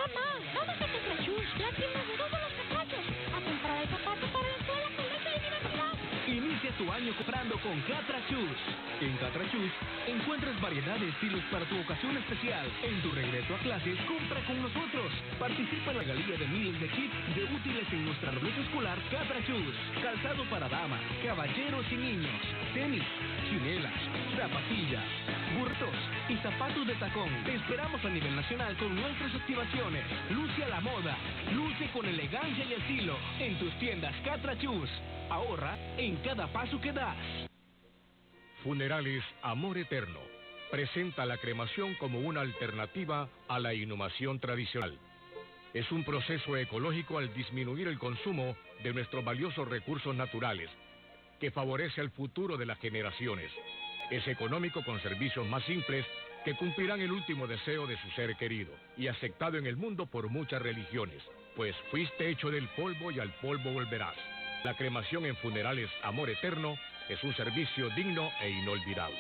Mamá, vamos a Catrachús. Ya tienes todos los zapatos. A comprar el zapato para la escuela, colegio y universidad. Inicia tu año comprando con Catrachús. En Catrachús encuentras variedad de estilos para tu ocasión especial. En tu regreso a clases, compra con nosotros. Participa en la galería de miles de kits de útiles en nuestra ruleta escolar Catrachús. Calzado para damas, caballeros y niños. Tenis, chinelas, zapatillas, burritos y zapatos de tacón. Te esperamos a nivel nacional con nuestras activaciones. Luce a la moda, luce con elegancia y estilo. En tus tiendas Catrachús. Ahorra en cada paso que das. Funerales Amor Eterno presenta la cremación como una alternativa a la inhumación tradicional. Es un proceso ecológico al disminuir el consumo de nuestros valiosos recursos naturales, que favorece al futuro de las generaciones. Es económico con servicios más simples que cumplirán el último deseo de su ser querido y aceptado en el mundo por muchas religiones, pues fuiste hecho del polvo y al polvo volverás. La cremación en Funerales Amor Eterno es un servicio digno e inolvidable.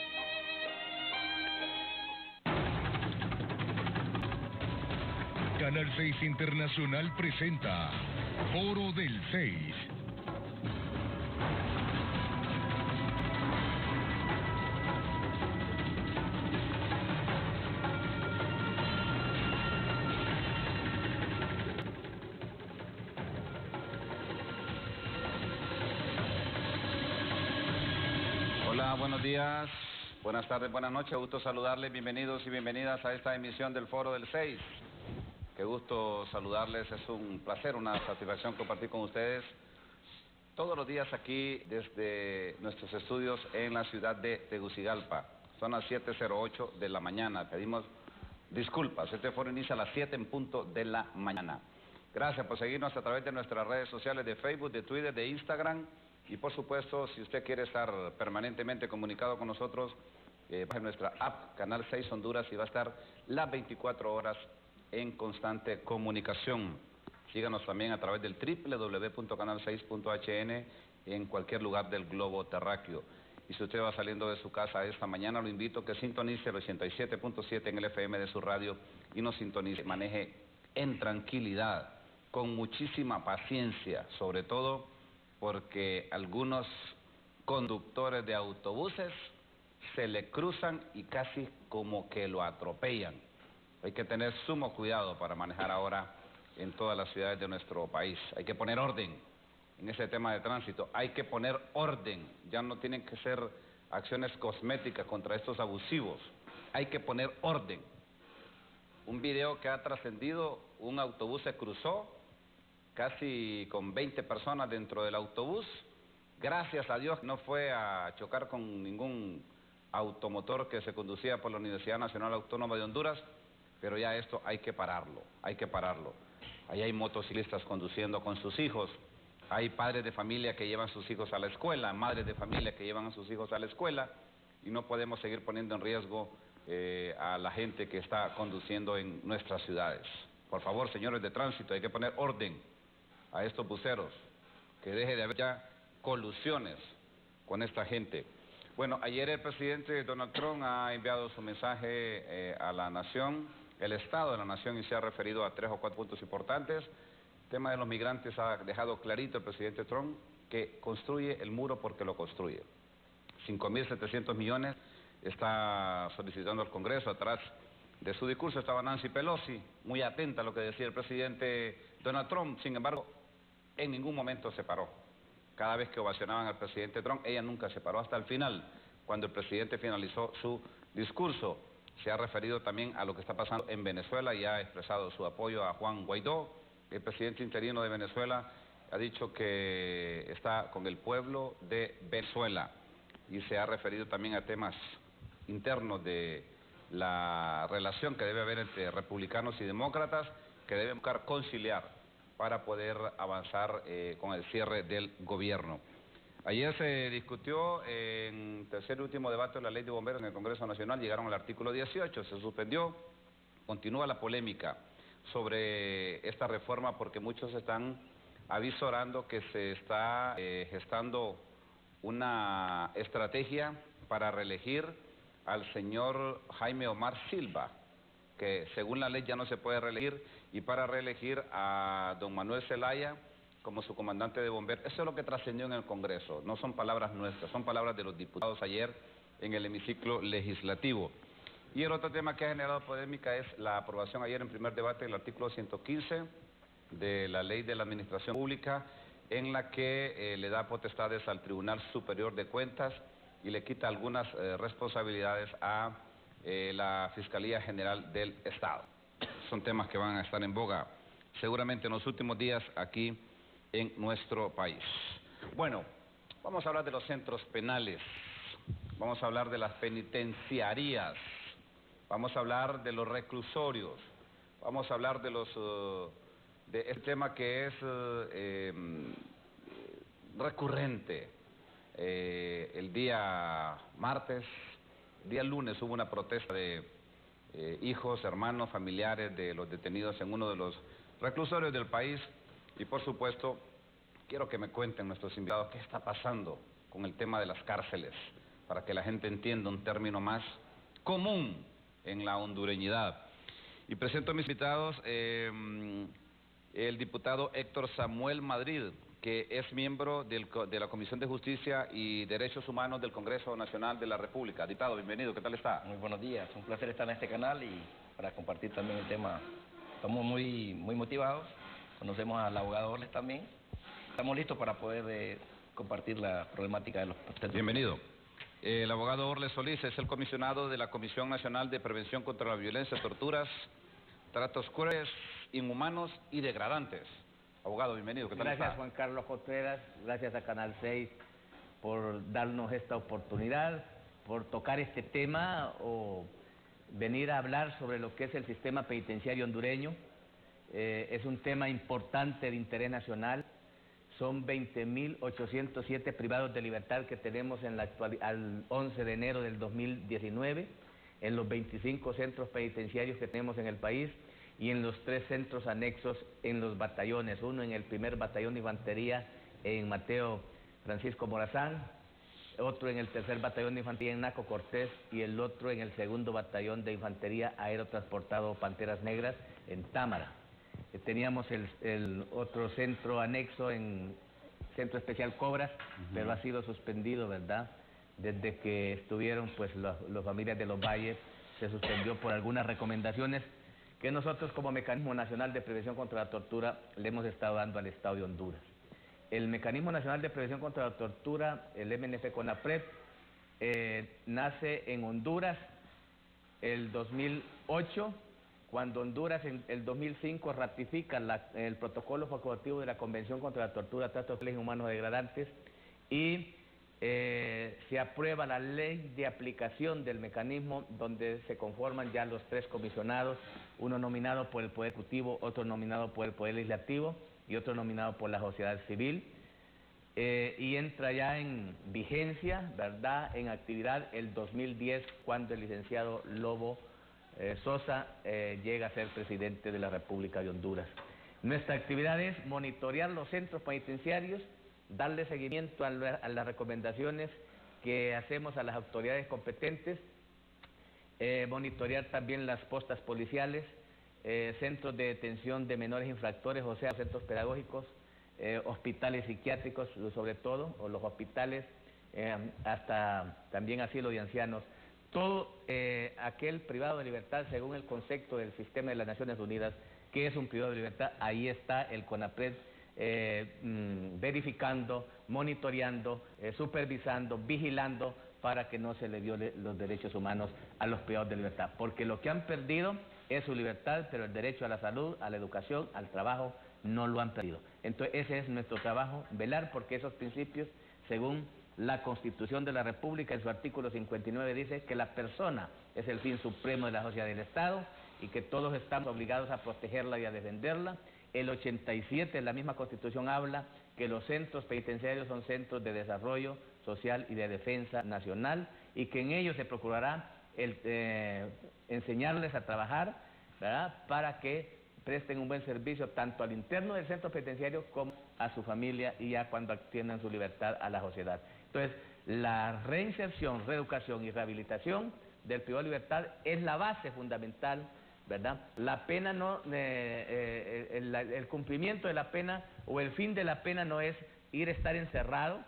Canal 6 Internacional presenta Foro del 6. Hola, buenos días, buenas tardes, buenas noches, gusto saludarles, bienvenidos y bienvenidas a esta emisión del Foro del 6. Qué gusto saludarles, es un placer, una satisfacción compartir con ustedes todos los días aquí desde nuestros estudios en la ciudad de Tegucigalpa. Son las 7:08 de la mañana, pedimos disculpas, este foro inicia a las 7 en punto de la mañana. Gracias por seguirnos a través de nuestras redes sociales de Facebook, de Twitter, de Instagram. Y por supuesto, si usted quiere estar permanentemente comunicado con nosotros, baje nuestra app, Canal 6 Honduras, y va a estar las 24 horas en constante comunicación. Síganos también a través del www.canal6.hn en cualquier lugar del globo terráqueo. Y si usted va saliendo de su casa esta mañana, lo invito a que sintonice el 87.7 en el FM de su radio y nos sintonice, maneje en tranquilidad, con muchísima paciencia, sobre todo porque algunos conductores de autobuses se le cruzan y casi como que lo atropellan. Hay que tener sumo cuidado para manejar ahora en todas las ciudades de nuestro país. Hay que poner orden en ese tema de tránsito. Hay que poner orden. Ya no tienen que ser acciones cosméticas contra estos abusivos. Hay que poner orden. Un video que ha trascendido, un autobús se cruzó casi con 20 personas dentro del autobús. Gracias a Dios no fue a chocar con ningún automotor que se conducía por la Universidad Nacional Autónoma de Honduras, pero ya esto hay que pararlo, hay que pararlo. Ahí hay motociclistas conduciendo con sus hijos, hay padres de familia que llevan sus hijos a la escuela, madres de familia que llevan a sus hijos a la escuela, y no podemos seguir poniendo en riesgo a la gente que está conduciendo en nuestras ciudades. Por favor, señores de tránsito, hay que poner orden a estos buceros, que deje de haber ya colusiones con esta gente. Bueno, ayer el presidente Donald Trump ha enviado su mensaje a la nación, el Estado de la nación, y se ha referido a 3 o 4 puntos importantes. El tema de los migrantes ha dejado clarito el presidente Trump que construye el muro porque lo construye. 5.700 millones está solicitando al Congreso. Atrás de su discurso estaba Nancy Pelosi, muy atenta a lo que decía el presidente Donald Trump. Sin embargo, en ningún momento se paró. Cada vez que ovacionaban al presidente Trump, ella nunca se paró hasta el final. Cuando el presidente finalizó su discurso, se ha referido también a lo que está pasando en Venezuela y ha expresado su apoyo a Juan Guaidó. El presidente interino de Venezuela ha dicho que está con el pueblo de Venezuela y se ha referido también a temas internos de la relación que debe haber entre republicanos y demócratas, que deben buscar conciliar para poder avanzar con el cierre del gobierno. Ayer se discutió en tercer y último debate de la ley de bomberos en el Congreso Nacional, llegaron al artículo 18, se suspendió, continúa la polémica sobre esta reforma porque muchos están avisorando que se está gestando una estrategia para reelegir al señor Jaime Omar Silva, que según la ley ya no se puede reelegir, y para reelegir a don Manuel Zelaya como su comandante de bomberos. Eso es lo que trascendió en el Congreso, no son palabras nuestras, son palabras de los diputados ayer en el hemiciclo legislativo. Y el otro tema que ha generado polémica es la aprobación ayer en primer debate del artículo 115 de la Ley de la Administración Pública, en la que le da potestades al Tribunal Superior de Cuentas y le quita algunas responsabilidades a la Fiscalía General del Estado. Son temas que van a estar en boga seguramente en los últimos días aquí en nuestro país. Bueno, vamos a hablar de los centros penales, vamos a hablar de las penitenciarías, vamos a hablar de los reclusorios, vamos a hablar de de este tema que es recurrente. El día martes, el día lunes hubo una protesta de hijos, hermanos, familiares de los detenidos en uno de los reclusorios del país, y por supuesto quiero que me cuenten nuestros invitados qué está pasando con el tema de las cárceles, para que la gente entienda un término más común en la hondureñidad. Y presento a mis invitados, el diputado Héctor Samuel Madrid, que es miembro de la Comisión de Justicia y Derechos Humanos del Congreso Nacional de la República. Diputado, bienvenido, ¿qué tal está? Muy buenos días, un placer estar en este canal y para compartir también el tema. Estamos muy motivados, conocemos al abogado Orles también, estamos listos para poder compartir la problemática de los procesos. Bienvenido. El abogado Orles Solís es el comisionado de la Comisión Nacional de Prevención contra la Violencia, Torturas, Tratos Crueles, Inhumanos y Degradantes. Abogado, bienvenido, ¿qué tal está? Gracias, Juan Carlos Contreras, gracias a Canal 6 por darnos esta oportunidad, por tocar este tema o venir a hablar sobre lo que es el sistema penitenciario hondureño. Es un tema importante de interés nacional. Son 20.807 privados de libertad que tenemos en al 11 de enero del 2019 en los 25 centros penitenciarios que tenemos en el país y en los 3 centros anexos en los batallones, uno en el primer batallón de infantería en Mateo Francisco Morazán, otro en el tercer batallón de infantería en Naco Cortés y el otro en el segundo batallón de infantería aerotransportado Panteras Negras en Támara. Teníamos el otro centro anexo en Centro Especial Cobras, pero ha sido suspendido, ¿verdad? Desde que estuvieron pues las familias de los Valles, se suspendió por algunas recomendaciones que nosotros como Mecanismo Nacional de Prevención contra la Tortura le hemos estado dando al Estado de Honduras. El Mecanismo Nacional de Prevención contra la Tortura, el MNP-CONAPRED, nace en Honduras el 2008, cuando Honduras en el 2005 ratifica el protocolo facultativo de la Convención contra la Tortura, Tratos Crueles, Inhumanos y Degradantes, y se aprueba la ley de aplicación del mecanismo, donde se conforman ya los 3 comisionados, uno nominado por el Poder Ejecutivo, otro nominado por el Poder Legislativo y otro nominado por la sociedad civil, y entra ya en vigencia, ¿verdad?, en actividad el 2010, cuando el licenciado Lobo Sosa llega a ser presidente de la República de Honduras. Nuestra actividad es monitorear los centros penitenciarios, darle seguimiento a las recomendaciones que hacemos a las autoridades competentes, monitorear también las postas policiales, centros de detención de menores infractores, o sea, centros pedagógicos, hospitales psiquiátricos sobre todo, o los hospitales, hasta también asilo de ancianos. Todo aquel privado de libertad, según el concepto del sistema de las Naciones Unidas, que es un privado de libertad, ahí está el CONAPRED verificando, monitoreando, supervisando, vigilando para que no se le viole los derechos humanos a los privados de libertad. Porque lo que han perdido es su libertad, pero el derecho a la salud, a la educación, al trabajo, no lo han perdido. Entonces ese es nuestro trabajo, velar porque esos principios, según la Constitución de la República, en su artículo 59 dice que la persona es el fin supremo de la sociedad del Estado y que todos estamos obligados a protegerla y a defenderla. El 87, la misma Constitución habla que los centros penitenciarios son centros de desarrollo social y de defensa nacional y que en ellos se procurará enseñarles a trabajar, ¿verdad?, para que presten un buen servicio tanto al interno del centro penitenciario como a su familia y ya cuando obtienen su libertad a la sociedad. Entonces, la reinserción, reeducación y rehabilitación del privado de libertad es la base fundamental ¿verdad? La pena no, el cumplimiento de la pena o el fin de la pena no es ir a estar encerrado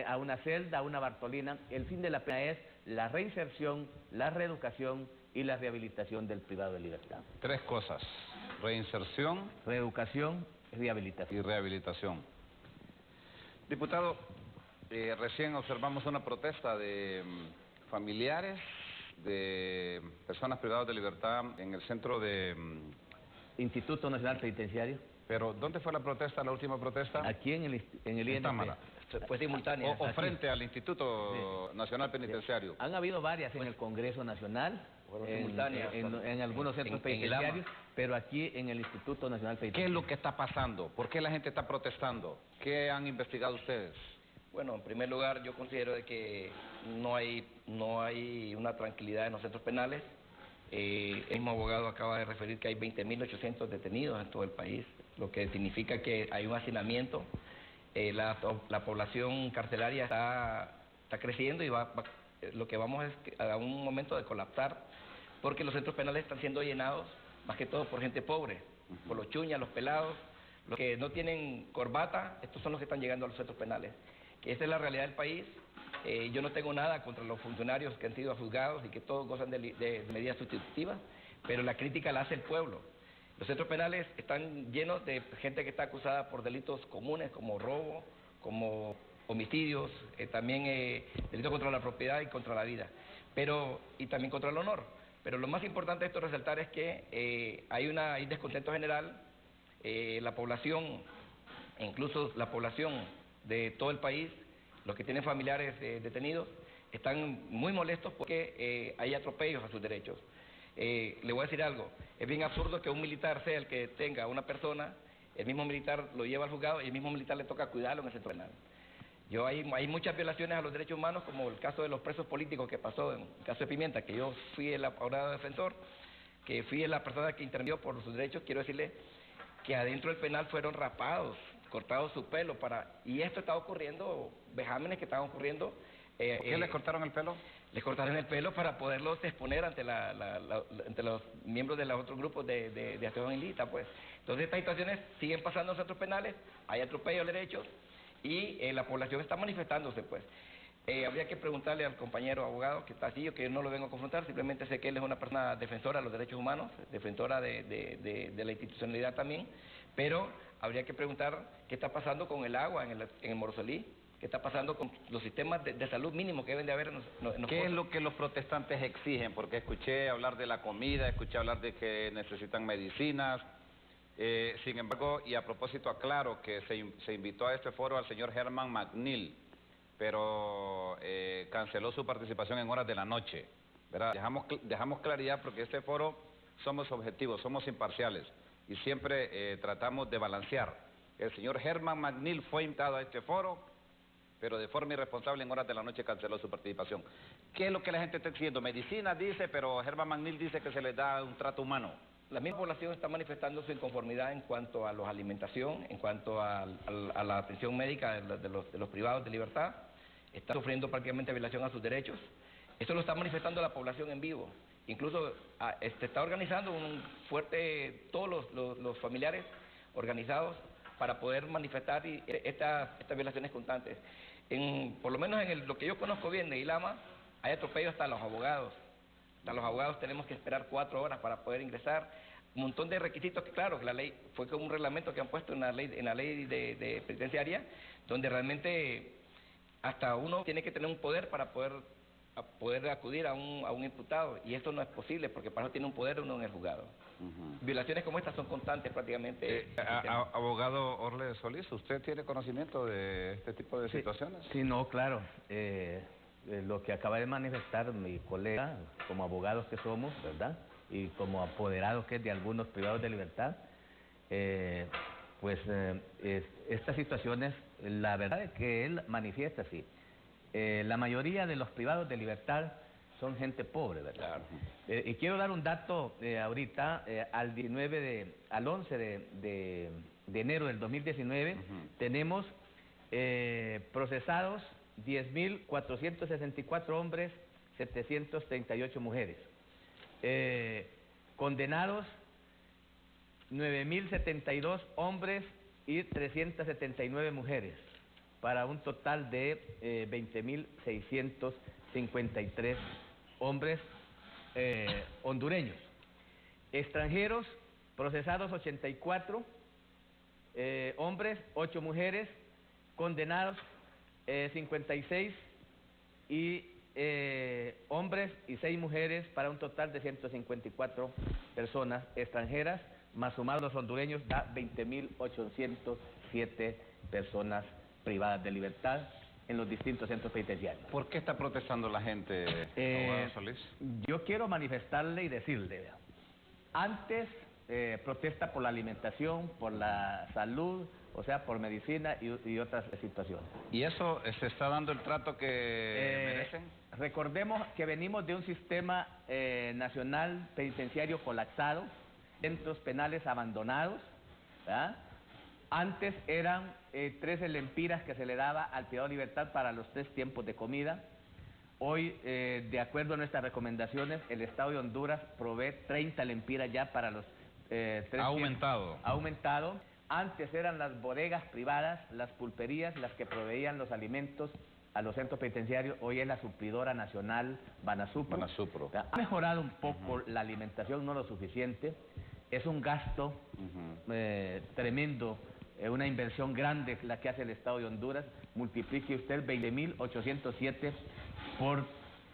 a una celda, a una Bartolina. El fin de la pena es la reinserción, la reeducación y la rehabilitación del privado de libertad. 3 cosas: reinserción, Reeducación y rehabilitación. y rehabilitación. Diputado, recién observamos una protesta de familiares de personas privadas de libertad en el centro de... Instituto Nacional Penitenciario. Pero, ¿dónde fue la protesta, la última protesta? Aquí en el INP. Támara. Fue simultánea. O frente al Instituto Nacional Penitenciario. Han habido varias en el Congreso Nacional, Fueron en simultáneas. algunos centros En el penitenciarios, AMA. pero aquí en el Instituto Nacional ¿Qué es Penitenciario. lo que está pasando? ¿Por qué la gente está protestando? ¿Qué han investigado ustedes? Bueno, en primer lugar, yo considero de que no hay una tranquilidad en los centros penales. El mismo abogado acaba de referir que hay 20.800 detenidos en todo el país, lo que significa que hay un hacinamiento. La población carcelaria está creciendo y lo que vamos es a un momento de colapsar, porque los centros penales están siendo llenados más que todo por gente pobre, por los chuñas, los pelados, los que no tienen corbata. Estos son los que están llegando a los centros penales. Que esa es la realidad del país. Yo no tengo nada contra los funcionarios que han sido juzgados y que todos gozan de medidas sustitutivas, pero la crítica la hace el pueblo. Los centros penales están llenos de gente que está acusada por delitos comunes como robo, como homicidios, también delitos contra la propiedad y contra la vida, y también contra el honor. Pero lo más importante de esto resaltar es que hay descontento general. La población, incluso la población de todo el país, los que tienen familiares detenidos, están muy molestos porque hay atropellos a sus derechos. Le voy a decir algo: es bien absurdo que un militar sea el que tenga a una persona, el mismo militar lo lleva al juzgado y el mismo militar le toca cuidarlo en el centro penal. Hay muchas violaciones a los derechos humanos, como el caso de los presos políticos que pasó en el caso de Pimienta, que yo fui el abogado defensor, que fui la persona que intervino por sus derechos. Quiero decirle que adentro del penal fueron rapados, cortados su pelo, y esto está ocurriendo, vejámenes que están ocurriendo. ¿Por qué les cortaron el pelo? Les cortaron el pelo para poderlos exponer ante los miembros de los otros grupos de acción ilícita, pues. Entonces estas situaciones siguen pasando en centros penales, hay atropellos de derechos y la población está manifestándose, pues. Habría que preguntarle al compañero abogado que está así, yo que no lo vengo a confrontar, simplemente sé que él es una persona defensora de los derechos humanos, defensora de la institucionalidad también, pero habría que preguntar qué está pasando con el agua en el Morosolí, qué está pasando con los sistemas de salud mínimos que deben de haber en los ¿Qué es lo que los protestantes exigen? Porque escuché hablar de la comida, escuché hablar de que necesitan medicinas. Sin embargo, y a propósito aclaro que se invitó a este foro al señor Herman McNeil, pero canceló su participación en horas de la noche, ¿verdad? Dejamos claridad porque este foro somos objetivos, somos imparciales y siempre tratamos de balancear. El señor Herman McNeil fue invitado a este foro, pero de forma irresponsable en horas de la noche canceló su participación. ¿Qué es lo que la gente está exigiendo? Medicina, dice, pero Herman McNeil dice que se les da un trato humano. La misma población está manifestando su inconformidad en cuanto a la alimentación, en cuanto a la atención médica de los privados de libertad. Está sufriendo prácticamente violación a sus derechos. Esto lo está manifestando la población en vivo. Incluso está organizando un fuerte, todos los familiares organizados para poder manifestar estas violaciones constantes. Por lo menos en lo que yo conozco bien de Ilama, hay atropellos hasta los abogados. A los abogados tenemos que esperar 4 horas para poder ingresar. Un montón de requisitos que, claro, que la ley fue como un reglamento que han puesto en la ley de penitenciaria, donde realmente hasta uno tiene que tener un poder para poder acudir a un imputado, y esto no es posible porque para eso tiene un poder uno en el juzgado. Violaciones como estas son constantes prácticamente. Abogado Orle Solís, ¿usted tiene conocimiento de este tipo de situaciones? Sí, no, claro. Lo que acaba de manifestar mi colega, como abogados que somos, ¿verdad? Y como apoderados que es de algunos privados de libertad, estas situaciones, la verdad es que él manifiesta así. La mayoría de los privados de libertad son gente pobre, ¿verdad? Claro. Y quiero dar un dato ahorita, al 11 de enero del 2019, tenemos procesados 10.464 hombres, 738 mujeres. Condenados 9.072 hombres y 379 mujeres, para un total de 20.653 hombres hondureños. Extranjeros procesados 84 hombres, 8 mujeres, condenados 56 y hombres y 6 mujeres, para un total de 154 personas extranjeras, más sumados los hondureños, da 20.807 personas privadas de libertad en los distintos centros penitenciarios. ¿Por qué está protestando la gente, abogado Solís? Yo quiero manifestarle y decirle, vea, antes protesta por la alimentación, por la salud, o sea, por medicina y otras situaciones. ¿Y eso se está dando el trato que merecen? Recordemos que venimos de un sistema nacional penitenciario colapsado, centros penales abandonados, ¿verdad? Antes eran 13 lempiras que se le daba al privado de libertad para los 3 tiempos de comida. Hoy, de acuerdo a nuestras recomendaciones, el Estado de Honduras provee 30 lempiras ya para los 3 tiempos. Ha aumentado. Antes eran las bodegas privadas, las pulperías, las que proveían los alimentos a los centros penitenciarios. Hoy es la suplidora nacional Banasupro. Ha mejorado un poco la alimentación, no lo suficiente. Es un gasto tremendo, una inversión grande la que hace el Estado de Honduras. Multiplique usted 20.807 por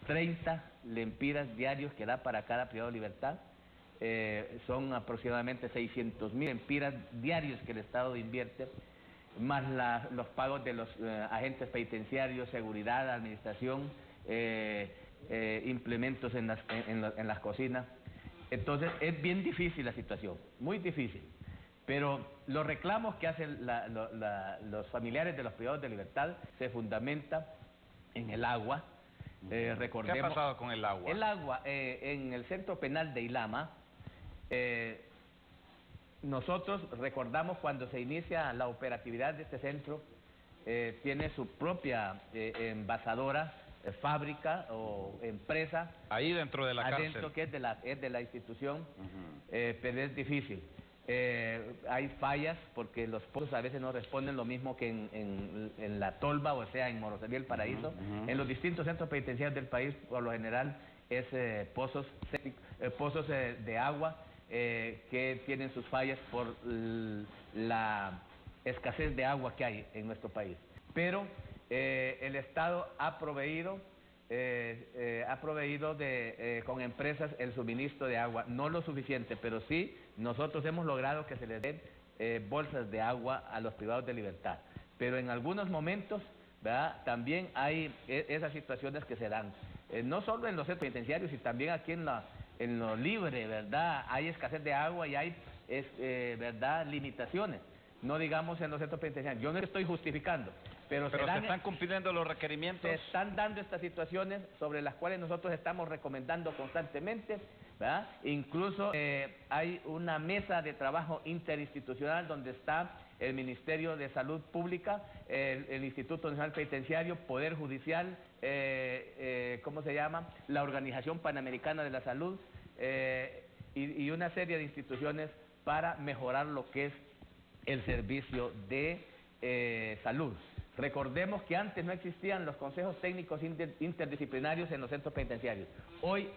30 lempiras diarios que da para cada privado de libertad. Son aproximadamente 600.000 lempiras diarios que el Estado invierte, más los pagos de los agentes penitenciarios, seguridad, administración, implementos en las cocinas. Entonces es bien difícil la situación, muy difícil. Pero los reclamos que hacen los familiares de los privados de libertad se fundamenta en el agua. Recordemos, ¿qué ha pasado con el agua? El agua, en el centro penal de Ilama, nosotros recordamos cuando se inicia la operatividad de este centro, tiene su propia envasadora, fábrica o empresa. Ahí dentro de la adentro, cárcel. Que es de la institución, pero es difícil. Hay fallas porque los pozos a veces no responden lo mismo que en La Tolva, o sea, en Morosabía, El Paraíso. En los distintos centros penitenciarios del país, por lo general, es pozos de agua que tienen sus fallas por la escasez de agua que hay en nuestro país. Pero el Estado ha proveído con empresas el suministro de agua, no lo suficiente, pero sí nosotros hemos logrado que se les den bolsas de agua a los privados de libertad. Pero en algunos momentos, ¿verdad?, también hay esas situaciones que se dan, no solo en los centros penitenciarios, sino también aquí en lo libre, ¿verdad? Hay escasez de agua y hay, ¿verdad?, limitaciones. No digamos en los centros penitenciarios. Yo no estoy justificando, pero se están cumpliendo los requerimientos. Se están dando estas situaciones sobre las cuales nosotros estamos recomendando constantemente, ¿verdad? Incluso hay una mesa de trabajo interinstitucional donde está el Ministerio de Salud Pública, el Instituto Nacional Penitenciario, Poder Judicial, ¿cómo se llama?, la Organización Panamericana de la Salud, y una serie de instituciones para mejorar lo que es el servicio de salud. Recordemos que antes no existían los consejos técnicos interdisciplinarios en los centros penitenciarios. Hoy,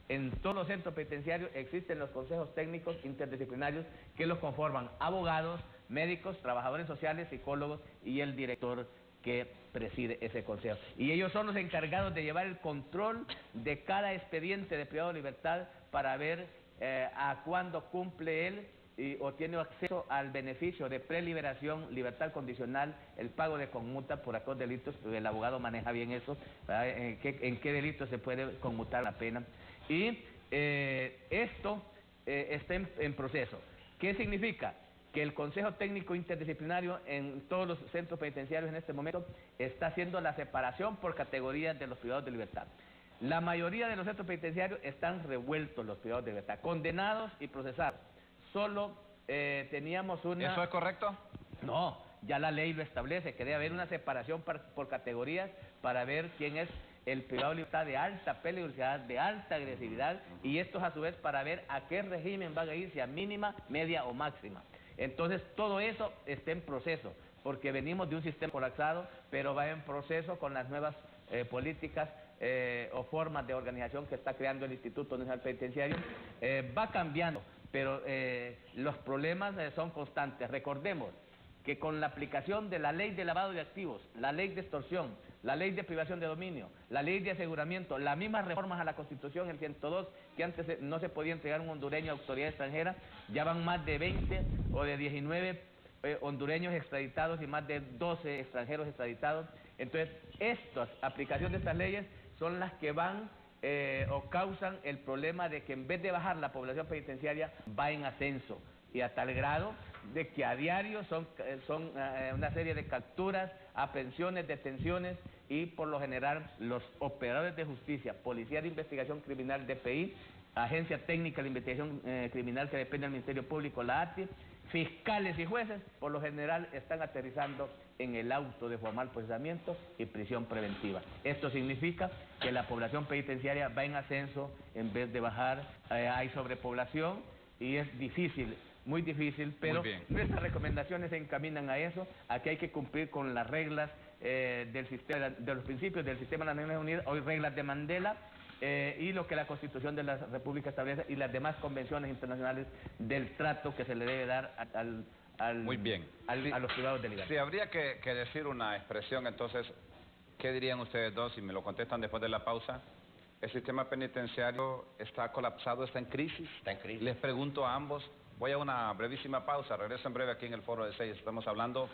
en todos los centros penitenciarios existen los consejos técnicos interdisciplinarios que los conforman abogados, médicos, trabajadores sociales, psicólogos y el director que preside ese consejo. Y ellos son los encargados de llevar el control de cada expediente de privado de libertad para ver a cuándo cumple él o tiene acceso al beneficio de preliberación, libertad condicional, el pago de conmuta por aquellos delitos. El abogado maneja bien eso, en qué delitos se puede conmutar la pena. Y esto está en proceso. ¿Qué significa? Que el Consejo Técnico Interdisciplinario en todos los centros penitenciarios en este momento está haciendo la separación por categorías de los privados de libertad. La mayoría de los centros penitenciarios están revueltos los privados de libertad, condenados y procesados. Solo teníamos una... ¿Eso es correcto? No, ya la ley lo establece, que debe haber una separación por categorías para ver quién es el privado de libertad de alta peligrosidad, de alta agresividad, y esto es a su vez para ver a qué régimen van a ir, si a mínima, media o máxima. Entonces todo eso está en proceso, porque venimos de un sistema colapsado, pero va en proceso con las nuevas políticas o formas de organización que está creando el Instituto Nacional Penitenciario. Va cambiando, pero los problemas son constantes. Recordemos que con la aplicación de la ley de lavado de activos, la ley de extorsión, la ley de privación de dominio, la ley de aseguramiento, las mismas reformas a la Constitución, el 102, que antes no se podía entregar un hondureño a autoridad extranjera, ya van más de 20 o de 19 hondureños extraditados y más de 12 extranjeros extraditados. Entonces, estas aplicaciones de estas leyes son las que van o causan el problema de que en vez de bajar la población penitenciaria, va en ascenso, y a tal grado de que a diario son una serie de capturas, aprehensiones, detenciones, y por lo general los operadores de justicia, Policía de Investigación Criminal, DPI, Agencia Técnica de Investigación Criminal que depende del Ministerio Público, la ATI, fiscales y jueces, por lo general están aterrizando en el auto de formal procesamiento y prisión preventiva. Esto significa que la población penitenciaria va en ascenso en vez de bajar. Hay sobrepoblación y es difícil, muy difícil, pero nuestras recomendaciones se encaminan a eso, a que hay que cumplir con las reglas del sistema, de los principios del sistema de las Naciones Unidas, hoy reglas de Mandela, y lo que la Constitución de la República establece y las demás convenciones internacionales del trato que se le debe dar a los privados de libertad. Si habría que decir una expresión, entonces, ¿qué dirían ustedes dos? Si me lo contestan después de la pausa. ¿El sistema penitenciario está colapsado, está en crisis? Está en crisis. Les pregunto a ambos. Voy a una brevísima pausa, regreso en breve aquí en el Foro de 6. Estamos hablando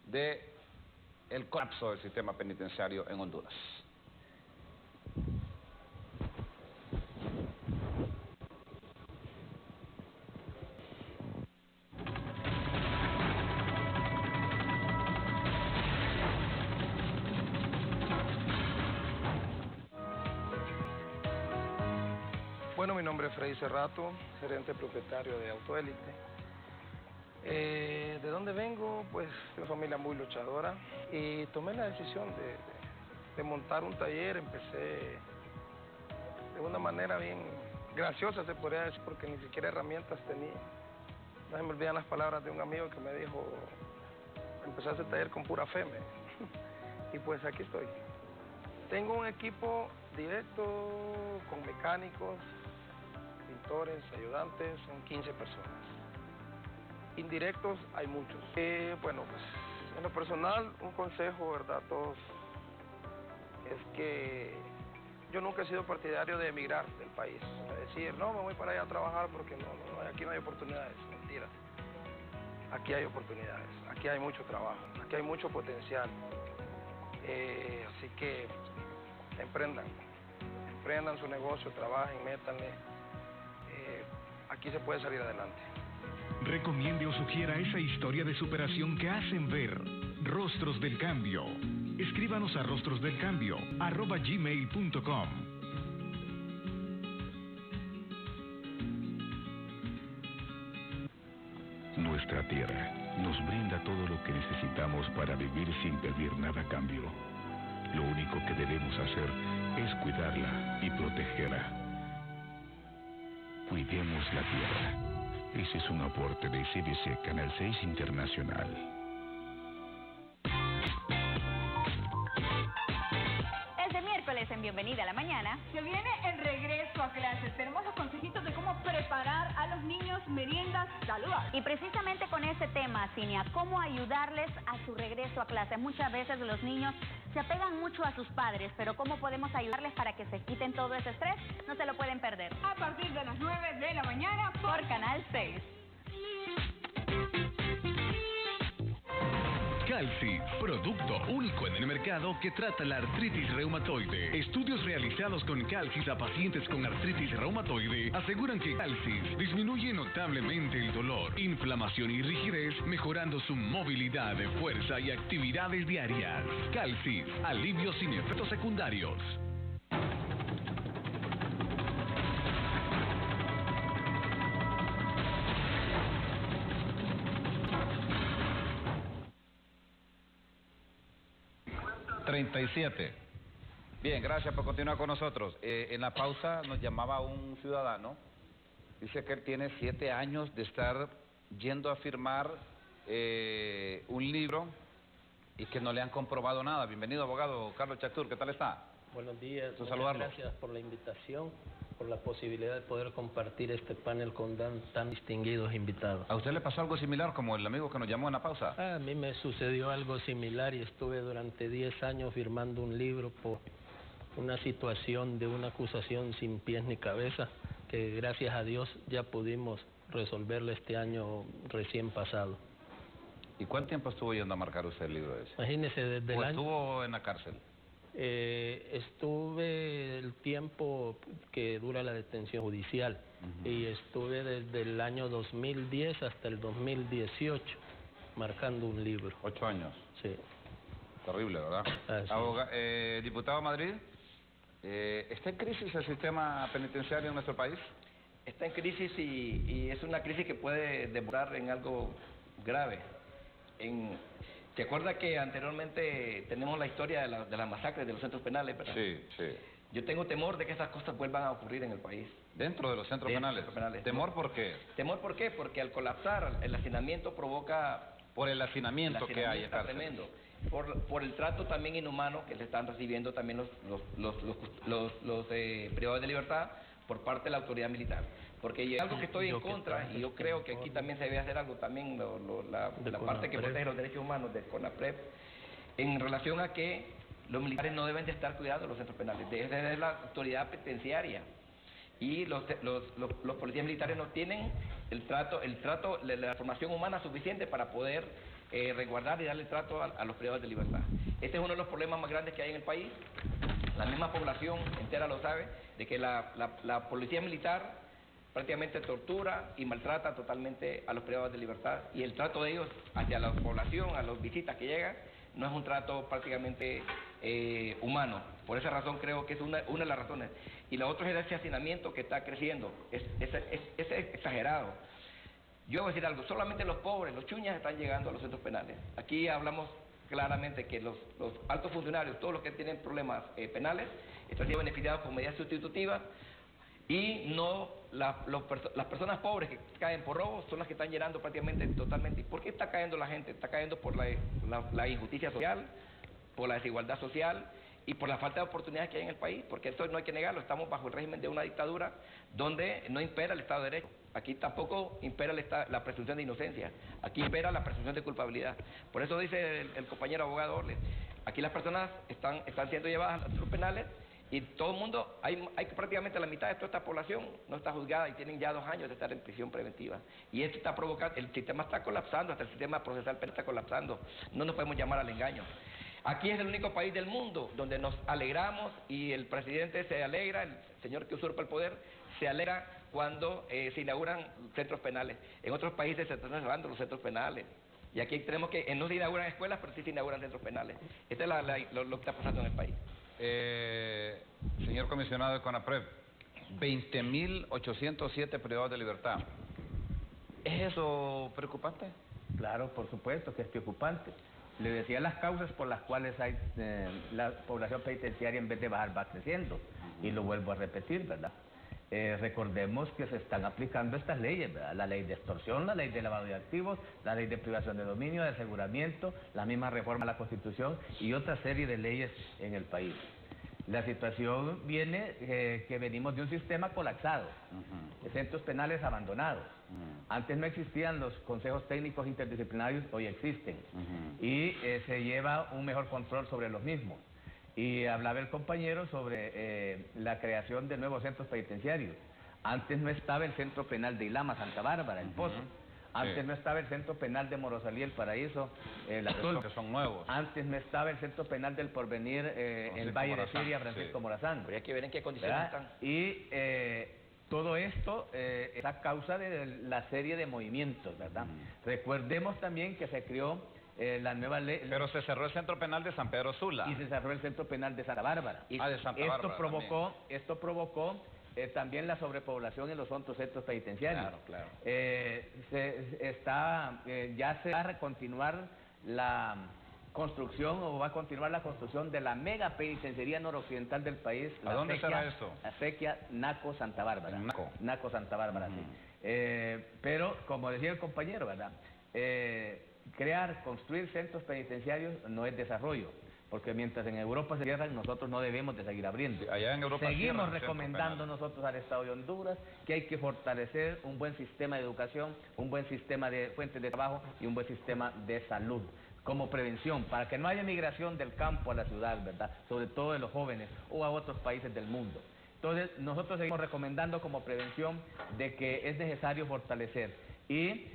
de el colapso del sistema penitenciario en Honduras. Bueno, mi nombre es Freddy Cerrato, gerente propietario de Autoélite. ¿De dónde vengo? Pues de una familia muy luchadora, y tomé la decisión de montar un taller. Empecé de una manera bien graciosa, se podría decir, porque ni siquiera herramientas tenía. No se me olvidan las palabras de un amigo que me dijo: empezaste el taller con pura fe, me dijo. Y pues aquí estoy. Tengo un equipo directo con mecánicos, pintores, ayudantes, son 15 personas. Indirectos hay muchos. Bueno, pues en lo personal, un consejo, ¿verdad? A todos, es que yo nunca he sido partidario de emigrar del país. De decir, no, me voy para allá a trabajar porque aquí no hay oportunidades. Mentiras. Aquí hay oportunidades, aquí hay mucho trabajo, aquí hay mucho potencial. Así que emprendan su negocio, trabajen, métanle. Aquí se puede salir adelante. Recomiende o sugiera esa historia de superación que hacen ver Rostros del Cambio. Escríbanos a rostrosdelcambio@gmail.com. Nuestra tierra nos brinda todo lo que necesitamos para vivir sin pedir nada a cambio. Lo único que debemos hacer es cuidarla y protegerla. Cuidemos la tierra. Ese es un aporte de CBC Canal 6 Internacional. Este miércoles en Bienvenida a la Mañana Se viene el regreso a clases. Tenemos los consejitos de cómo preparar a los niños meriendas saludables. y precisamente con este tema, Cinia, cómo ayudarles a su regreso a clases. Muchas veces los niños se apegan mucho a sus padres, pero cómo podemos ayudarles para que se quiten todo ese estrés. No se lo pueden perder. A partir de las 9 de la mañana Por Canal 6. Calcis, producto único en el mercado que trata la artritis reumatoide. Estudios realizados con Calcis a pacientes con artritis reumatoide aseguran que Calcis disminuye notablemente el dolor, inflamación y rigidez, mejorando su movilidad, fuerza y actividades diarias. Calcis, alivio sin efectos secundarios. Bien, gracias por continuar con nosotros. En la pausa nos llamaba un ciudadano. Dice que él tiene 7 años de estar yendo a firmar un libro y que no le han comprobado nada. Bienvenido, abogado Carlos Chactur, ¿qué tal está? Buenos días, Gusto muchas saludarlo. gracias por la invitación, por la posibilidad de poder compartir este panel con tan distinguidos invitados. ¿A usted le pasó algo similar como el amigo que nos llamó en la pausa? A mí me sucedió algo similar y estuve durante 10 años firmando un libro por una situación de una acusación sin pies ni cabeza, que gracias a Dios ya pudimos resolverlo este año recién pasado. ¿Y cuánto tiempo estuvo yendo a marcar usted el libro ese? Imagínese, desde ¿O el año... estuvo en la cárcel? Estuve el tiempo que dura la detención judicial y estuve desde el año 2010 hasta el 2018 marcando un libro. 8 años. Sí. Terrible, ¿verdad? Diputado Madrid, ¿está en crisis el sistema penitenciario en nuestro país? Está en crisis y es una crisis que puede demorar en algo grave. ¿Te acuerdas que anteriormente tenemos la historia de las masacres de los centros penales, verdad? Sí, sí. Yo tengo temor de que esas cosas vuelvan a ocurrir en el país. ¿Dentro de los centros penales? ¿Temor por qué? ¿Temor por qué? Porque al colapsar el hacinamiento provoca... Por el hacinamiento que hay en cárceles. Tremendo. Por el trato también inhumano que le están recibiendo también los privados de libertad por parte de la autoridad militar. Porque algo que estoy en contra, y yo creo que aquí también se debe hacer algo también, la parte que protege los derechos humanos de CONAPRED, en relación a que los militares no deben de estar cuidando los centros penales, debe la autoridad penitenciaria. Y los policías militares no tienen el trato, la formación humana suficiente para poder resguardar y darle trato a los privados de libertad. Este es uno de los problemas más grandes que hay en el país. La misma población entera lo sabe, de que la policía militar prácticamente tortura y maltrata totalmente a los privados de libertad, y el trato de ellos hacia la población, a las visitas que llegan, no es un trato prácticamente humano. Por esa razón creo que es una de las razones. Y la otra es ese hacinamiento que está creciendo, es exagerado. Yo voy a decir algo, solamente los pobres, los chuñas están llegando a los centros penales. Aquí hablamos claramente que los altos funcionarios, todos los que tienen problemas penales, están siendo beneficiados con medidas sustitutivas, y no las personas pobres que caen por robos son las que están llenando prácticamente totalmente. ¿Por qué está cayendo la gente? Está cayendo por la injusticia social, por la desigualdad social y por la falta de oportunidades que hay en el país, porque esto no hay que negarlo, estamos bajo el régimen de una dictadura donde no impera el Estado de Derecho. Aquí tampoco impera la presunción de inocencia, aquí impera la presunción de culpabilidad. Por eso dice el compañero abogado Orles, aquí las personas están siendo llevadas a los centros penales, y todo el mundo, hay prácticamente la mitad de toda esta población no está juzgada y tienen ya 2 años de estar en prisión preventiva. Y esto está provocando, el sistema está colapsando, hasta el sistema procesal penal está colapsando. No nos podemos llamar al engaño. Aquí es el único país del mundo donde nos alegramos y el presidente se alegra, el señor que usurpa el poder, se alegra cuando se inauguran centros penales. En otros países se están cerrando los centros penales. Y aquí tenemos que, no se inauguran escuelas, pero sí se inauguran centros penales. Esto es lo que está pasando en el país. Señor comisionado de CONAPRED, 20.807 privados de libertad. ¿Es eso preocupante? Claro, por supuesto que es preocupante. Le decía las causas por las cuales la población penitenciaria en vez de bajar va creciendo. Y lo vuelvo a repetir, ¿verdad? Recordemos que se están aplicando estas leyes, ¿verdad? La ley de extorsión, la ley de lavado de activos, la ley de privación de dominio, de aseguramiento, la misma reforma a la Constitución y otra serie de leyes en el país. La situación viene que venimos de un sistema colapsado, de centros penales abandonados. Antes no existían los consejos técnicos interdisciplinarios, hoy existen. Y se lleva un mejor control sobre los mismos. Y hablaba el compañero sobre la creación de nuevos centros penitenciarios. Antes no estaba el centro penal de Ilama, Santa Bárbara, El Pozo. Antes no estaba el centro penal de Morosalí, El Paraíso, La Tul. Que son nuevos. Antes no estaba el centro penal del Porvenir, en el Valle de Siria, Francisco Morazán. Habría que ver en qué condiciones están. Y todo esto es a causa de la serie de movimientos, ¿verdad? Recordemos también que se creó la nueva ley... Pero se cerró el centro penal de San Pedro Sula. Y se cerró el centro penal de Santa Bárbara. Y de Santa Bárbara esto provocó también la sobrepoblación en los otros centros penitenciarios. Claro, claro. Ya se va a continuar la construcción o va a continuar la construcción de la mega penitenciaría noroccidental del país. ¿A dónde será esto? La Sequia Naco Santa Bárbara. Naco Santa Bárbara, sí. Pero, como decía el compañero, ¿verdad? Construir centros penitenciarios no es desarrollo, porque mientras en Europa se cierran, nosotros no debemos de seguir abriendo. Allá en Europa seguimos recomendando nosotros al Estado de Honduras que hay que fortalecer un buen sistema de educación, un buen sistema de fuentes de trabajo y un buen sistema de salud como prevención, para que no haya migración del campo a la ciudad, ¿verdad? Sobre todo de los jóvenes o a otros países del mundo. Entonces, nosotros seguimos recomendando como prevención de que es necesario fortalecer y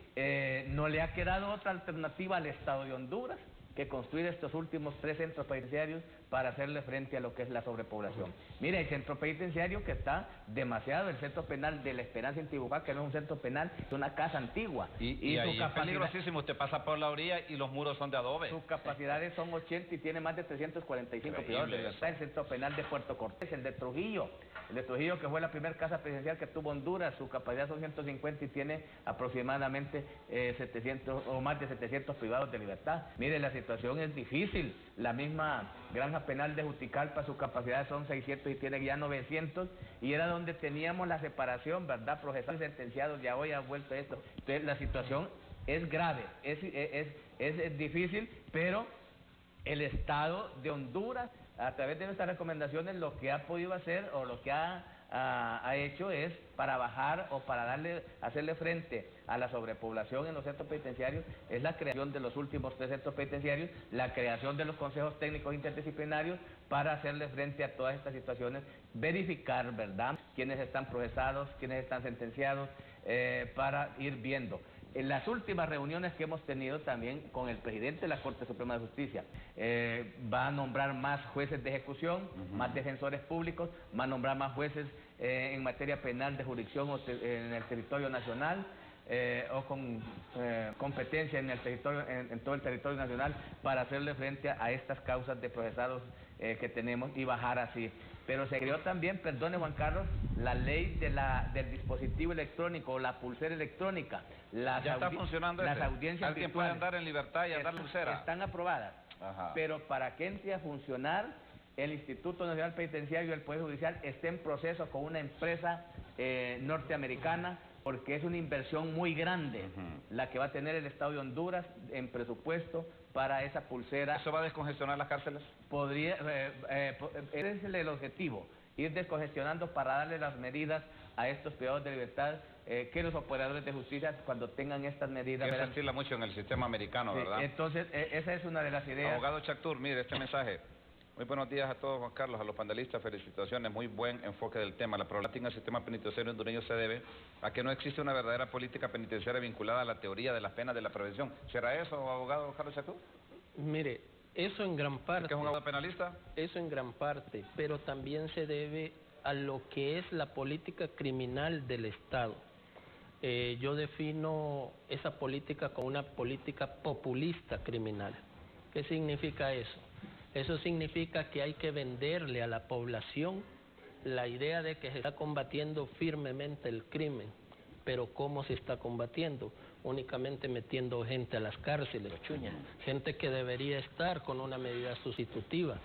no le ha quedado otra alternativa al Estado de Honduras que construir estos últimos 3 centros penitenciarios para hacerle frente a lo que es la sobrepoblación. Mire, el centro penitenciario que está demasiado, el centro penal de La Esperanza en Tibujá, que no es un centro penal, es una casa antigua. Y ahí es peligrosísimo, usted pasa por la orilla y los muros son de adobe. Sus capacidades son 80 y tiene más de 345 privados de libertad. El centro penal de Puerto Cortés, el de Trujillo. El de Trujillo, que fue la primera casa presidencial que tuvo Honduras, su capacidad son 150 y tiene aproximadamente 700 o más de 700 privados de libertad. Mire, la situación es difícil. La misma granja penal de Juticalpa, su capacidad son 600 y tiene ya 900, y era donde teníamos la separación, ¿verdad? Procesados y sentenciados, ya hoy ha vuelto esto. Entonces, la situación es grave, es difícil, pero el Estado de Honduras, a través de nuestras recomendaciones, lo que ha podido hacer o lo que ha hecho es para bajar o para hacerle frente a la sobrepoblación en los centros penitenciarios, es la creación de los últimos 3 centros penitenciarios, la creación de los consejos técnicos interdisciplinarios para hacerle frente a todas estas situaciones, verificar, ¿verdad?, quiénes están procesados, quiénes están sentenciados, para ir viendo. En las últimas reuniones que hemos tenido también con el presidente de la Corte Suprema de Justicia, va a nombrar más jueces de ejecución, más defensores públicos, va a nombrar más jueces en materia penal de jurisdicción en el territorio nacional, o con competencia en el territorio, en todo el territorio nacional, para hacerle frente a estas causas de procesados que tenemos y bajar así. Pero se creó también, perdone Juan Carlos, la ley del dispositivo electrónico o la pulsera electrónica. Ya está funcionando las audiencias ¿Alguien puede andar en libertad y andar pulsera? Están aprobadas. Ajá. Pero para que entre a funcionar, el Instituto Nacional Penitenciario y el Poder Judicial está en proceso con una empresa norteamericana, porque es una inversión muy grande la que va a tener el Estado de Honduras en presupuesto para esa pulsera. ¿Eso va a descongestionar las cárceles? Ese es el objetivo, ir descongestionando para darle las medidas a estos privados de libertad, que los operadores de justicia, cuando tengan estas medidas... Eso estila mucho en el sistema americano, ¿verdad? Entonces, esa es una de las ideas. Abogado Chactur, mire este mensaje. Muy buenos días a todos, Juan Carlos, a los panelistas, felicitaciones, muy buen enfoque del tema. La problemática del sistema penitenciario hondureño se debe a que no existe una verdadera política penitenciaria vinculada a la teoría de las penas de la prevención. ¿Será eso, abogado Carlos Chactur? Mire, eso en gran parte... ¿Es un abogado penalista? Eso en gran parte, pero también se debe a lo que es la política criminal del Estado. Yo defino esa política como una política populista criminal. ¿Qué significa eso? Eso significa que hay que venderle a la población la idea de que se está combatiendo firmemente el crimen. Pero ¿cómo se está combatiendo? Únicamente metiendo gente a las cárceles, gente que debería estar con una medida sustitutiva,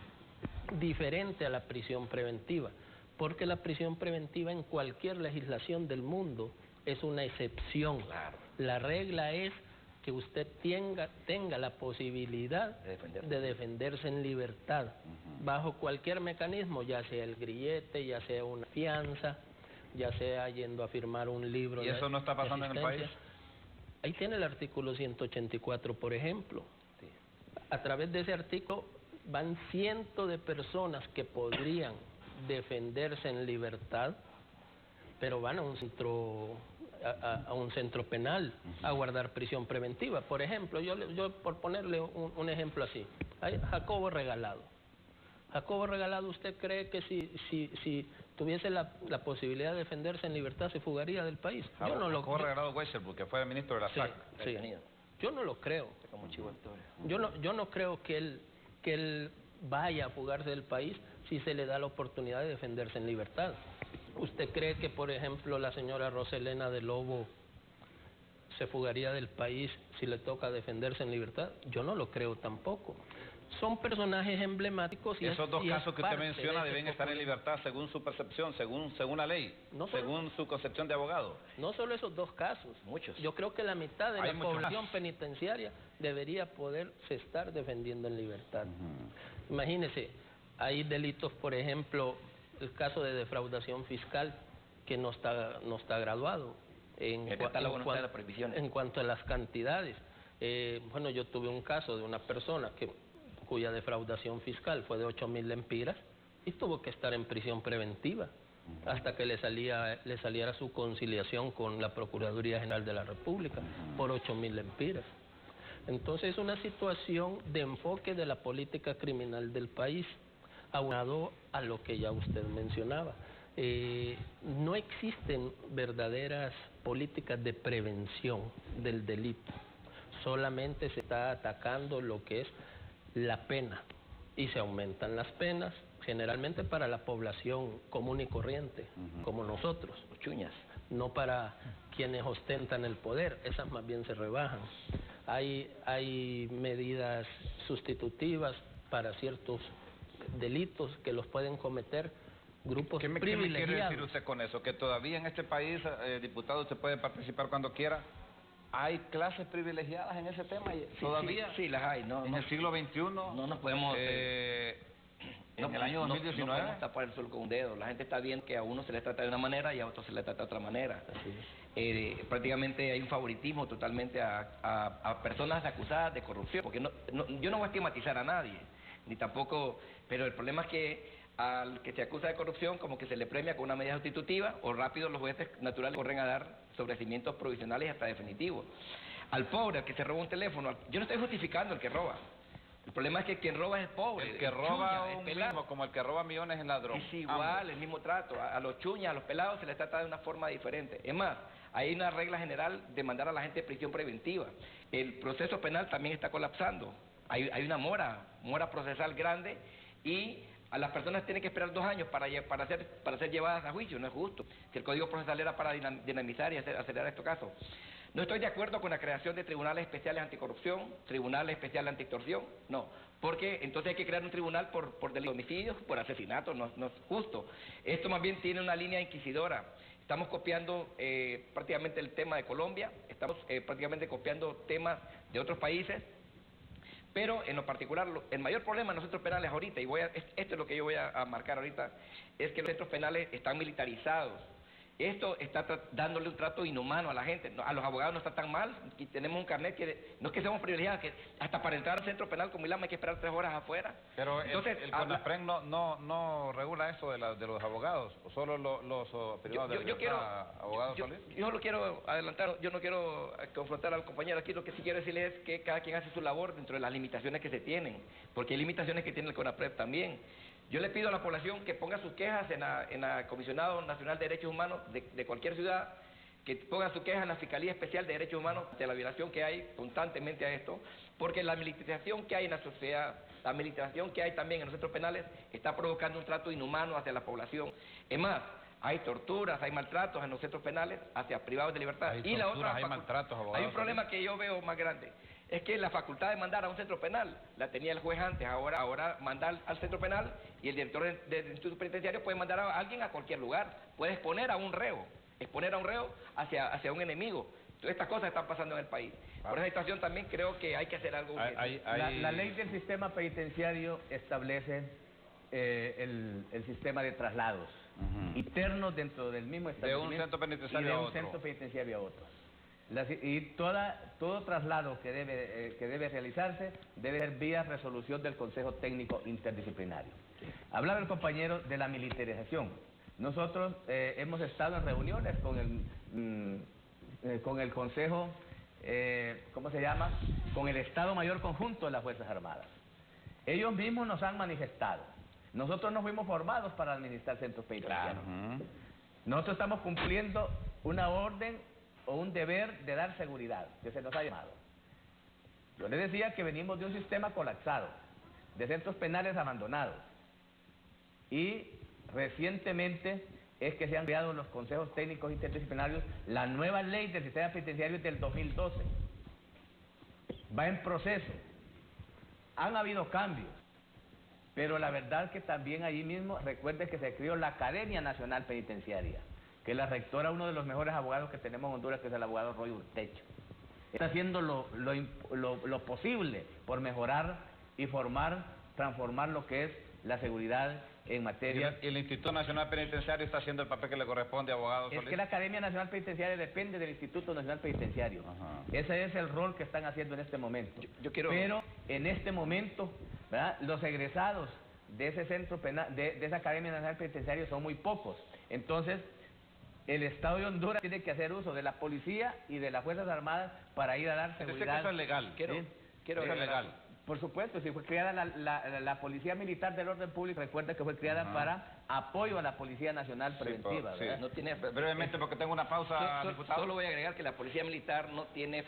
diferente a la prisión preventiva, porque la prisión preventiva en cualquier legislación del mundo es una excepción. La regla es que usted tenga la posibilidad de defenderse en libertad, bajo cualquier mecanismo, ya sea el grillete, ya sea una fianza, ya sea yendo a firmar un libro. ¿Y eso no está pasando en el país? Ahí tiene el artículo 184, por ejemplo. Sí. A través de ese artículo van cientos de personas que podrían defenderse en libertad, pero van a un centro penal a guardar prisión preventiva. Por ejemplo, yo por ponerle un ejemplo así, hay Jacobo Regalado. Jacobo Regalado, ¿usted cree que si tuviese la posibilidad de defenderse en libertad se fugaría del país? Yo no lo creo. Jacobo Regalado Weisselberg, que fue ministro de la SAC. Sí. Yo no lo creo. Yo no creo que él vaya a fugarse del país si se le da la oportunidad de defenderse en libertad. ¿Usted cree que, por ejemplo, la señora Roselena de Lobo se fugaría del país si le toca defenderse en libertad. Yo no lo creo tampoco. Son personajes emblemáticos y esos dos casos que usted menciona deben estar en populismo. libertad según su percepción, según la ley, según su concepción de abogado. No solo esos dos casos, muchos. Yo creo que la mitad de Hay la mucho población más. penitenciaria debería poderse estar defendiendo en libertad. Imagínese, hay delitos, por ejemplo, el caso de defraudación fiscal que no está graduado en cuanto a las cantidades. Bueno, yo tuve un caso de una persona cuya defraudación fiscal fue de 8.000 lempiras y tuvo que estar en prisión preventiva hasta que le saliera su conciliación con la Procuraduría General de la República por 8.000 lempiras. Entonces es una situación de enfoque de la política criminal del país, aunado a lo que ya usted mencionaba. No existen verdaderas políticas de prevención del delito, solamente se está atacando lo que es la pena y se aumentan las penas generalmente para la población común y corriente, como nosotros, chuñas, no para quienes ostentan el poder, esas más bien se rebajan. Hay medidas sustitutivas para ciertos delitos que los pueden cometer grupos privilegiados. ¿Qué me quiere decir usted con eso? Que todavía en este país, diputado, usted puede participar cuando quiera. ¿Hay clases privilegiadas en ese tema todavía? Sí, las hay. En el siglo XXI. No nos podemos... en el año 2019. No podemos tapar el sol con un dedo. La gente está viendo que a uno se le trata de una manera y a otro se le trata de otra manera. Prácticamente hay un favoritismo totalmente a personas acusadas de corrupción. Porque yo no voy a estigmatizar a nadie, ni tampoco... Pero el problema es que al que se acusa de corrupción como que se le premia con una medida sustitutiva o rápido los jueces naturales corren a dar sobrecimientos provisionales hasta definitivos. Al pobre, al que se roba un teléfono, yo no estoy justificando al que roba. El problema es que quien roba es el pobre. El que roba un mismo, como el que roba millones en ladrón. Es igual, el mismo trato. A los chuñas, a los pelados se les trata de una forma diferente. Es más, hay una regla general de mandar a la gente a prisión preventiva. El proceso penal también está colapsando. Hay una mora procesal grande y a las personas tienen que esperar 2 años para ser llevadas a juicio. No es justo. Si el Código Procesal era para dinamizar y acelerar estos casos. No estoy de acuerdo con la creación de tribunales especiales anticorrupción, tribunales especiales antiextorsión, no. Porque entonces hay que crear un tribunal por delito de homicidios, por asesinato, no es justo. Esto más bien tiene una línea inquisidora. Estamos copiando prácticamente el tema de Colombia, estamos prácticamente copiando temas de otros países. Pero en lo particular, el mayor problema en los centros penales ahorita, esto es lo que yo voy a marcar ahorita, es que los centros penales están militarizados. Esto está dándole un trato inhumano a la gente. A los abogados no está tan mal, y tenemos un carnet que no es que seamos privilegiados, que hasta para entrar al centro penal como Ilama hay que esperar 3 horas afuera. Pero entonces, el CONAPREN no regula eso de los abogados, o solo los privados de libertad, abogados solistas. Yo lo quiero adelantar, yo no quiero confrontar al compañero aquí, lo que sí quiero decirle es que cada quien hace su labor dentro de las limitaciones que se tienen, porque hay limitaciones que tiene el CONAPRED también. Yo le pido a la población que ponga sus quejas en la Comisionado Nacional de Derechos Humanos de cualquier ciudad, que ponga su queja en la Fiscalía Especial de Derechos Humanos de la violación que hay constantemente a esto, porque la militarización que hay en la sociedad, la militarización que hay también en los centros penales, está provocando un trato inhumano hacia la población. Es más, hay torturas, hay maltratos en los centros penales hacia privados de libertad. Hay un problema que yo veo más grande. Es que la facultad de mandar a un centro penal la tenía el juez antes, ahora mandar al centro penal y el director del instituto penitenciario puede mandar a alguien a cualquier lugar, puede exponer a un reo hacia un enemigo. Todas estas cosas están pasando en el país. Por esa situación también creo que hay que hacer algo. La ley del sistema penitenciario establece el sistema de traslados internos dentro del mismo establecimiento. De un centro penitenciario a otro. Centro penitenciario a otro. Todo traslado que debe realizarse debe ser vía resolución del Consejo Técnico Interdisciplinario. Hablaba el compañero de la militarización. Nosotros hemos estado en reuniones con el Consejo, ¿cómo se llama? Con el Estado Mayor Conjunto de las Fuerzas Armadas. Ellos mismos nos han manifestado. Nosotros no fuimos formados para administrar centros penitenciarios. Nosotros estamos cumpliendo una orden o un deber de dar seguridad, que se nos ha llamado. Yo les decía que venimos de un sistema colapsado, de centros penales abandonados. Y recientemente es que se han creado los consejos técnicos interdisciplinarios. La nueva ley del sistema penitenciario es del 2012. Va en proceso. Han habido cambios. Pero la verdad que también allí mismo, recuerde que se creó la Academia Nacional Penitenciaria, que la rectora, uno de los mejores abogados que tenemos en Honduras, que es el abogado Roy Urtecho. Está haciendo lo posible por mejorar y transformar lo que es la seguridad en materia... ¿Y el Instituto Nacional Penitenciario está haciendo el papel que le corresponde, abogado Solís? Es que la Academia Nacional Penitenciaria depende del Instituto Nacional Penitenciario. Ajá. Ese es el rol que están haciendo en este momento. Yo quiero... Pero en este momento, ¿verdad?, los egresados de ese centro penal, de esa Academia Nacional Penitenciaria son muy pocos. Entonces, el Estado de Honduras tiene que hacer uso de la policía y de las Fuerzas Armadas para ir a dar seguridad. Que eso es legal. Quiero eso es legal. Por supuesto, si fue creada la Policía Militar del Orden Público, recuerda que fue creada para apoyo a la Policía Nacional Preventiva. Sí, no tiene, brevemente, porque tengo una pausa, diputado. Solo voy a agregar que la Policía Militar no tiene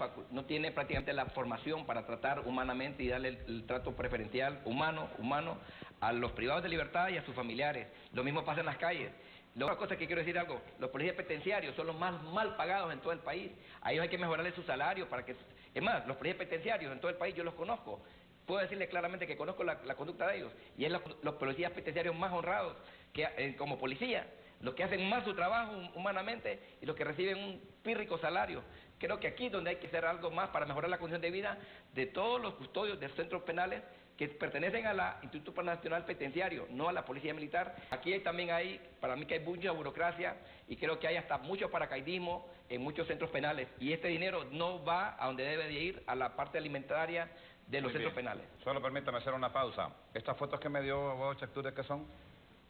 prácticamente la formación para tratar humanamente y darle el trato preferencial humano a los privados de libertad y a sus familiares. Lo mismo pasa en las calles. La otra cosa que quiero decir algo, los policías penitenciarios son los más mal pagados en todo el país. A ellos hay que mejorarles su salario para que... Es más, los policías penitenciarios en todo el país yo los conozco. Puedo decirle claramente que conozco la conducta de ellos. Y es los policías penitenciarios más honrados que como policía, los que hacen más su trabajo humanamente y los que reciben un pírrico salario. Creo que aquí es donde hay que hacer algo más para mejorar la condición de vida de todos los custodios de centros penales que pertenecen a la Instituto Nacional Penitenciario, no a la Policía Militar. Aquí también hay, para mí que hay mucha burocracia y creo que hay hasta mucho paracaidismo en muchos centros penales. Y este dinero no va a donde debe de ir, a la parte alimentaria de los centros penales. Solo permítame hacer una pausa. ¿Estas fotos que me dio abogado Chactur, de qué son?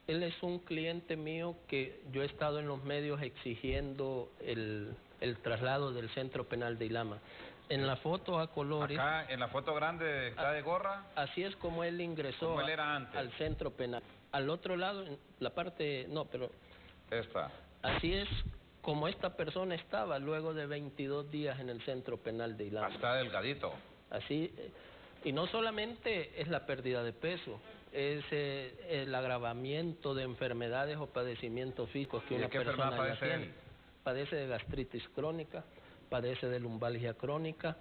Él es un cliente mío que yo he estado en los medios exigiendo el traslado del centro penal de Ilama. En la foto a colores... Acá, en la foto grande, está de gorra. Así es como él ingresó al centro penal. Al otro lado, en la parte... No, pero... Esta. Así es como esta persona estaba luego de 22 días en el centro penal de Ilama. Está delgadito. Así... Y no solamente es la pérdida de peso, es el agravamiento de enfermedades o padecimientos físicos que una persona ya tiene. Padece de gastritis crónica, padece de lumbalgia crónica,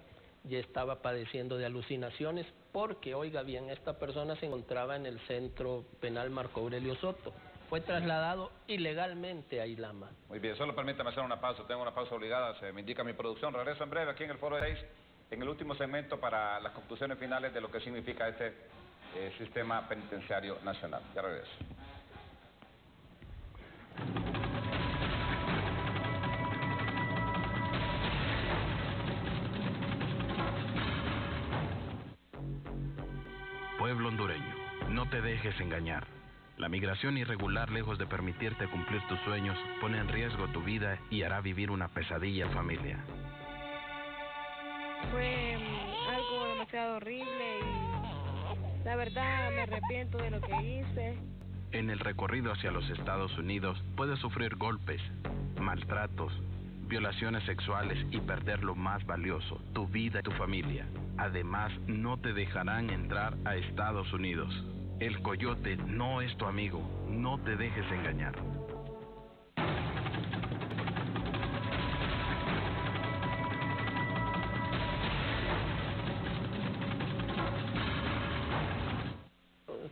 y estaba padeciendo de alucinaciones porque, oiga bien, esta persona se encontraba en el centro penal Marco Aurelio Soto. Fue trasladado ilegalmente a Ilama. Muy bien, solo permítame hacer una pausa, tengo una pausa obligada, se me indica mi producción. Regreso en breve aquí en el Foro de 6, en el último segmento para las conclusiones finales de lo que significa este sistema penitenciario nacional. Ya regreso. Pueblo hondureño, no te dejes engañar. La migración irregular, lejos de permitirte cumplir tus sueños, pone en riesgo tu vida y hará vivir una pesadilla en familia. Fue algo demasiado horrible y la verdad me arrepiento de lo que hice. En el recorrido hacia los Estados Unidos puedes sufrir golpes, maltratos, violaciones sexuales y perder lo más valioso, tu vida y tu familia. Además, no te dejarán entrar a Estados Unidos. El coyote no es tu amigo, no te dejes engañar.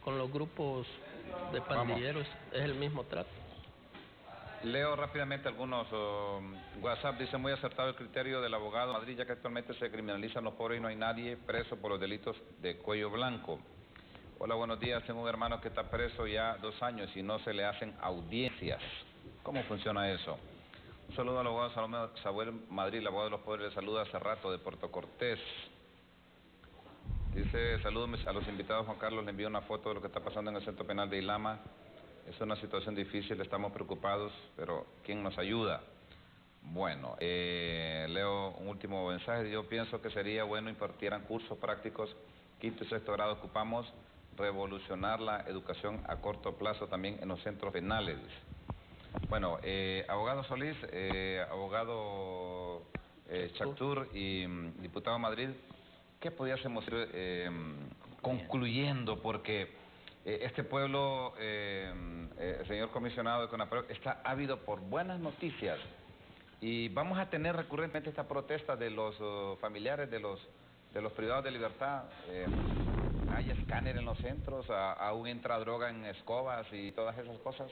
Con los grupos de pandilleros es el mismo trato. Leo rápidamente algunos WhatsApp. Dice: muy acertado el criterio del abogado Madrid, ya que actualmente se criminalizan los pobres y no hay nadie preso por los delitos de cuello blanco. Hola, buenos días. Tengo un hermano que está preso ya 2 años y no se le hacen audiencias. ¿Cómo funciona eso? Un saludo al abogado Samuel Madrid, el abogado de los pobres, le saluda hace rato de Puerto Cortés. Dice: saludos a los invitados. Juan Carlos le envió una foto de lo que está pasando en el centro penal de Ilama. Es una situación difícil, estamos preocupados, pero ¿quién nos ayuda? Bueno, leo un último mensaje. Yo pienso que sería bueno impartieran cursos prácticos, 5º y 6º grado. Ocupamos revolucionar la educación a corto plazo también en los centros penales. Bueno, abogado Solís, abogado Chactur y diputado Madrid, ¿qué podíamos ir concluyendo? Porque Este pueblo, señor comisionado de CONAPRED, está ávido por buenas noticias y vamos a tener recurrentemente esta protesta de los familiares de los privados de libertad. Hay escáner en los centros, aún entra droga en escobas y todas esas cosas.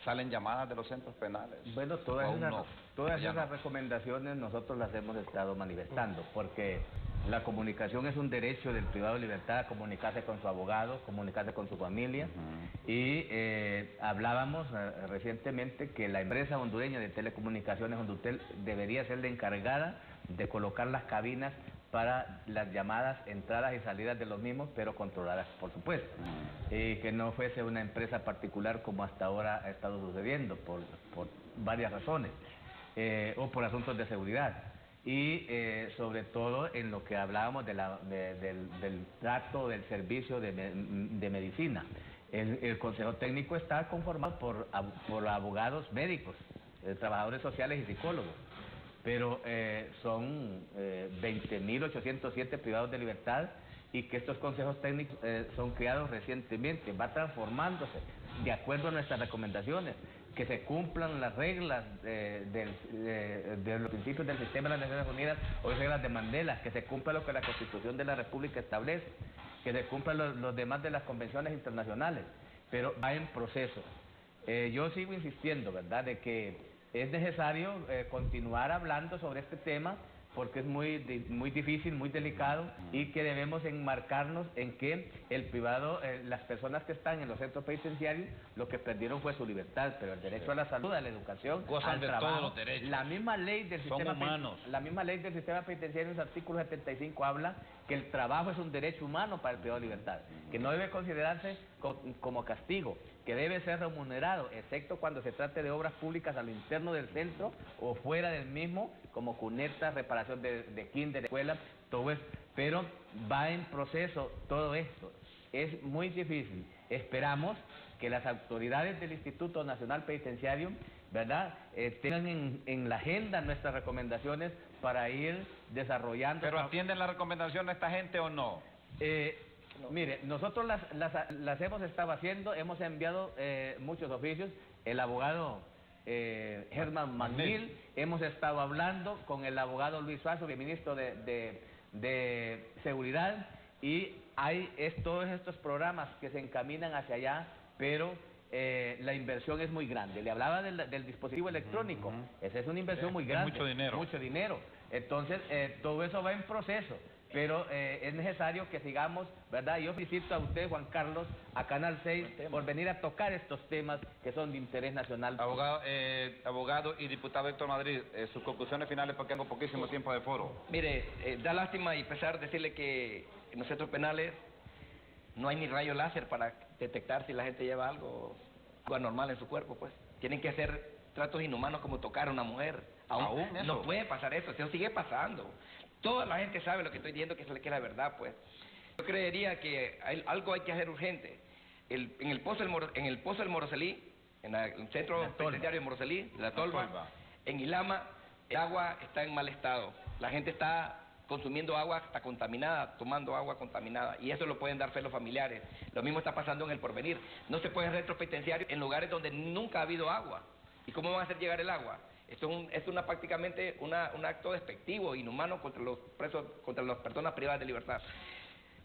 ¿Salen llamadas de los centros penales? Bueno, todas esas recomendaciones nosotros las hemos estado manifestando, porque la comunicación es un derecho del privado de libertad, comunicarse con su abogado, comunicarse con su familia. Y hablábamos recientemente que la empresa hondureña de telecomunicaciones, Hondutel, debería ser la encargada de colocar las cabinas para las llamadas, entradas y salidas de los mismos, pero controladas, por supuesto. Y que no fuese una empresa particular como hasta ahora ha estado sucediendo, por varias razones, o por asuntos de seguridad. Y sobre todo en lo que hablábamos del trato, del servicio de medicina. El Consejo Técnico está conformado por abogados médicos, trabajadores sociales y psicólogos. Pero son 20.807 privados de libertad y que estos consejos técnicos son creados recientemente, va transformándose de acuerdo a nuestras recomendaciones, que se cumplan las reglas de los principios del sistema de las Naciones Unidas o reglas de Mandela, que se cumpla lo que la Constitución de la República establece, que se cumplan los demás de las convenciones internacionales, pero va en proceso. Yo sigo insistiendo, ¿verdad?, de que es necesario continuar hablando sobre este tema porque es muy difícil, muy delicado y que debemos enmarcarnos en que el privado, las personas que están en los centros penitenciarios, lo que perdieron fue su libertad, pero el derecho a la salud, a la educación, al trabajo, todos los derechos. La misma ley del sistema penitenciario en su artículo 75 habla que el trabajo es un derecho humano para el privado de libertad, que no debe considerarse como castigo, que debe ser remunerado, excepto cuando se trate de obras públicas a lo interno del centro o fuera del mismo, como cunetas, reparación de kinder, de escuelas, todo eso. Pero va en proceso todo esto. Es muy difícil. Esperamos que las autoridades del Instituto Nacional Penitenciario, ¿verdad?, tengan en la agenda nuestras recomendaciones para ir desarrollando... ¿Pero atienden la recomendación de esta gente o no? Mire, nosotros las hemos estado haciendo, hemos enviado muchos oficios, el abogado Germán McNeil, hemos estado hablando con el abogado Luis Suazo, el ministro de Seguridad, y hay todos estos programas que se encaminan hacia allá, pero la inversión es muy grande. Le hablaba del dispositivo electrónico, esa es una inversión muy grande. Mucho dinero. Entonces, todo eso va en proceso. Pero es necesario que sigamos, ¿verdad? Yo felicito a usted, Juan Carlos, a Canal 6, por venir a tocar estos temas que son de interés nacional. Abogado y diputado Héctor Madrid, sus conclusiones finales porque tengo poquísimo tiempo de foro. Mire, da lástima y pesar decirle que en los centros penales no hay ni rayo láser para detectar si la gente lleva algo anormal en su cuerpo, pues. Tienen que hacer tratos inhumanos como tocar a una mujer. Aún no puede pasar eso sigue pasando. Toda la gente sabe lo que estoy diciendo, que es la verdad, pues. Yo creería que algo hay que hacer urgente. En el Pozo del Moroselí, en el centro penitenciario de Moroselí, la Tolva, en Ilama, el agua está en mal estado. La gente está consumiendo agua hasta contaminada, tomando agua contaminada, y eso lo pueden dar fe los familiares. Lo mismo está pasando en El Porvenir. No se pueden centros penitenciarios en lugares donde nunca ha habido agua. ¿Y cómo van a hacer llegar el agua? Esto es prácticamente un acto despectivo, inhumano contra los presos, contra las personas privadas de libertad.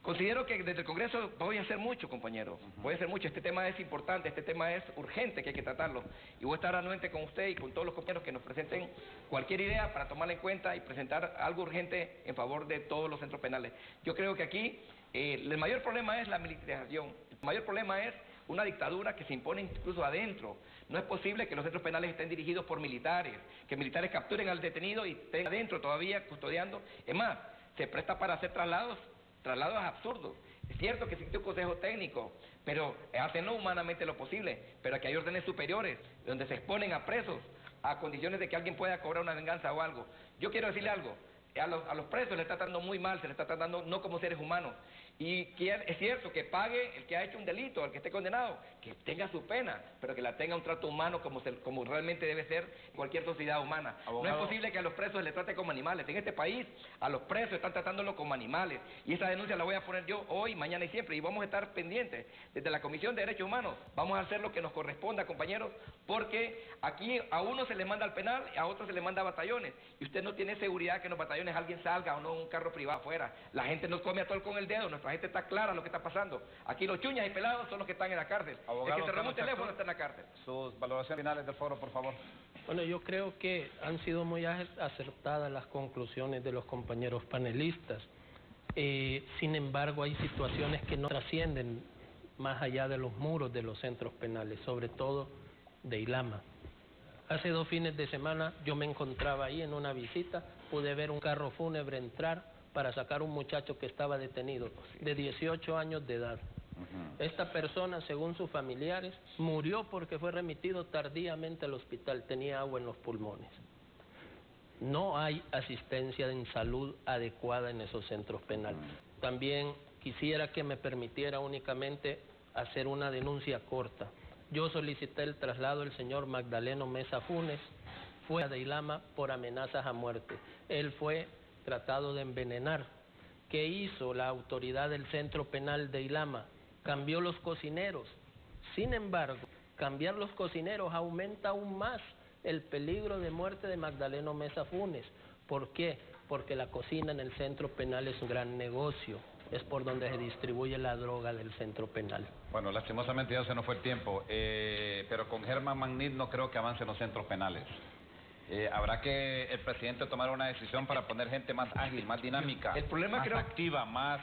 Considero que desde el Congreso voy a hacer mucho, compañero. Voy a hacer mucho. Este tema es importante, este tema es urgente, que hay que tratarlo. Y voy a estar anuente con usted y con todos los compañeros que nos presenten cualquier idea para tomarla en cuenta y presentar algo urgente en favor de todos los centros penales. Yo creo que aquí el mayor problema es la militarización. El mayor problema es una dictadura que se impone incluso adentro. No es posible que los centros penales estén dirigidos por militares, que militares capturen al detenido y estén adentro todavía custodiando. Es más, se presta para hacer traslados absurdos. Es cierto que existe un consejo técnico, pero hacen no humanamente lo posible, pero aquí hay órdenes superiores, donde se exponen a presos, a condiciones de que alguien pueda cobrar una venganza o algo. Yo quiero decirle algo, A los presos se les está tratando muy mal, se les está tratando no como seres humanos. Y que es cierto que pague el que ha hecho un delito, el que esté condenado, que tenga su pena, pero que la tenga un trato humano como realmente debe ser cualquier sociedad humana. Abogado. No es posible que a los presos se les trate como animales. En este país a los presos están tratándolo como animales. Y esa denuncia la voy a poner yo hoy, mañana y siempre. Y vamos a estar pendientes. Desde la Comisión de Derechos Humanos vamos a hacer lo que nos corresponda, compañeros, porque aquí a uno se le manda al penal, a otro se le manda a batallones. Y usted no tiene seguridad que en los batallones alguien salga o no un carro privado afuera. La gente no come atol con el dedo, nuestra gente está clara lo que está pasando. Aquí los chuñas y pelados son los que están en la cárcel. Abogado, el que te roba un Carlos teléfono Chactur, está en la cárcel. Sus valoraciones finales del foro, por favor. Bueno, yo creo que han sido muy acertadas las conclusiones de los compañeros panelistas. Sin embargo, hay situaciones que no trascienden más allá de los muros de los centros penales, sobre todo de Ilama. Hace 2 fines de semana yo me encontraba ahí en una visita, pude ver un carro fúnebre entrar para sacar a un muchacho que estaba detenido, de 18 años de edad. Esta persona, según sus familiares, murió porque fue remitido tardíamente al hospital, tenía agua en los pulmones. No hay asistencia en salud adecuada en esos centros penales. También quisiera que me permitiera únicamente hacer una denuncia corta. Yo solicité el traslado del señor Magdaleno Mesa Funes fuera de Ilama por amenazas a muerte. Él fue tratado de envenenar. ¿Qué hizo la autoridad del centro penal de Ilama? Cambió los cocineros. Sin embargo, cambiar los cocineros aumenta aún más el peligro de muerte de Magdaleno Mesa Funes. ¿Por qué? Porque la cocina en el centro penal es un gran negocio. Es por donde se distribuye la droga del centro penal. Bueno, lastimosamente ya se nos fue el tiempo, pero con Germán Magnit no creo que avance en los centros penales. Habrá que el presidente tomar una decisión para poner gente más ágil, más dinámica, el problema más creo... activa, más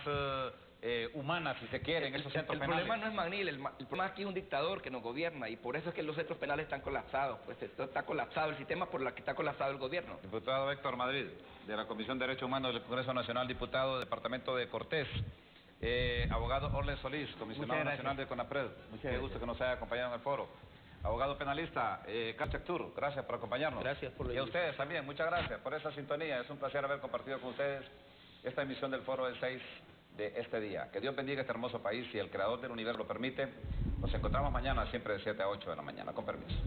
humana, si se quiere, en esos centros penales. El problema no es Magnil, el problema aquí es un dictador que nos gobierna y por eso es que los centros penales están colapsados. Pues está colapsado el sistema por la que está colapsado el gobierno. Diputado Héctor Madrid, de la Comisión de Derechos Humanos del Congreso Nacional, diputado del Departamento de Cortés. Abogado Orle Solís, comisionado nacional de CONAPRED. Qué gusto que nos haya acompañado en el foro. Abogado penalista, Carlos Chactur, gracias por acompañarnos. Gracias por la Y a ustedes también, muchas gracias por esa sintonía. Es un placer haber compartido con ustedes esta emisión del foro del 6 de este día. Que Dios bendiga este hermoso país y el creador del universo lo permite. Nos encontramos mañana siempre de 7 a 8 de la mañana. Con permiso.